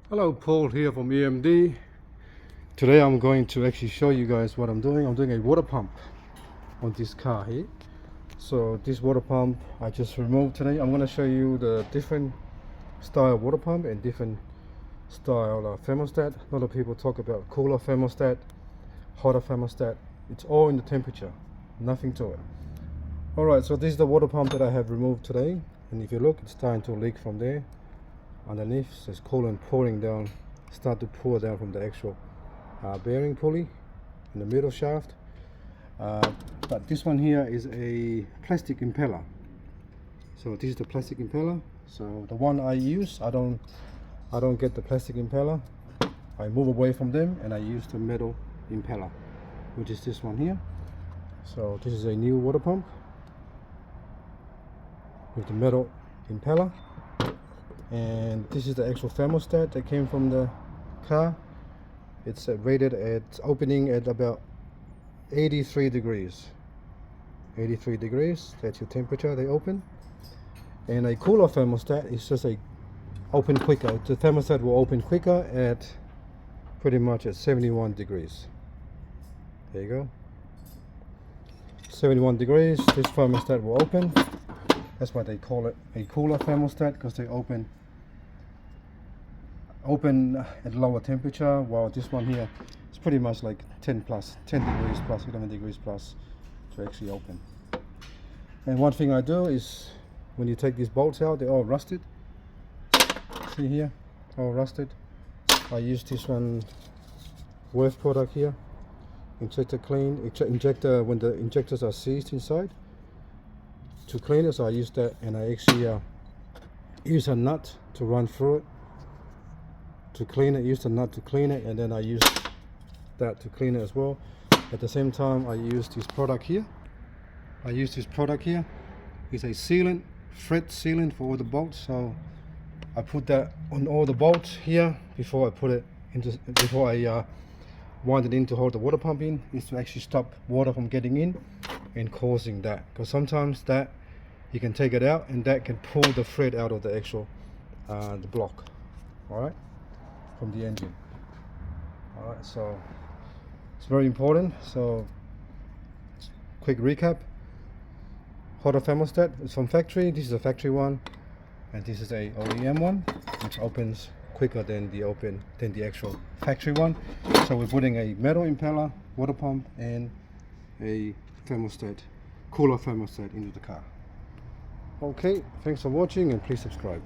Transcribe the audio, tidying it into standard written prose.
Hello, Paul here from EMD. Today I'm going to actually show you guys what I'm doing. I'm doing a water pump on this car here. So this water pump I just removed today. I'm going to show you the different style water pump and different style thermostat. A lot of people talk about cooler thermostat, hotter thermostat. It's all in the temperature, nothing to it. Alright, so this is the water pump that I have removed today, and if you look, it's starting to leak from there. Underneath there's coolant pouring down, start to pour down from the actual bearing pulley in the middle shaft. But this one here is a plastic impeller. So this is the plastic impeller. So the one I use, I don't get the plastic impeller. I move away from them and I use the metal impeller, which is this one here. So this is a new water pump with the metal impeller. And this is the actual thermostat that came from the car. It's rated at opening at about 83 degrees. 83 degrees, that's your temperature they open. And a cooler thermostat is just a open quicker. The thermostat will open quicker at pretty much at 71 degrees. There you go. 71 degrees, this thermostat will open. That's why they call it a cooler thermostat, because they open at lower temperature, while this one here is pretty much like 10 degrees plus, 11 degrees plus to actually open. And one thing I do is, when you take these bolts out, they're all rusted. See here, all rusted. I use this one Worth product here, injector clean, injector when the injectors are seized inside, to clean it. So I use that, and I actually use a nut to run through it to clean it. Use the nut to clean it, and then I use that to clean it as well. At the same time, I use this product here. It's a sealant, thread sealant for all the bolts. So I put that on all the bolts here before I put it into, before I wind it in to hold the water pump in, is to actually stop water from getting in and causing that, because sometimes that you can take it out and that can pull the thread out of the actual the block, all right, from the engine. All right, so it's very important. So quick recap: hotter thermostat is from factory. This is a factory one, and this is a OEM one, which opens quicker than the actual factory one. So we're putting a metal impeller, water pump, and a thermostat, cooler thermostat into the car. Okay, thanks for watching, and please subscribe.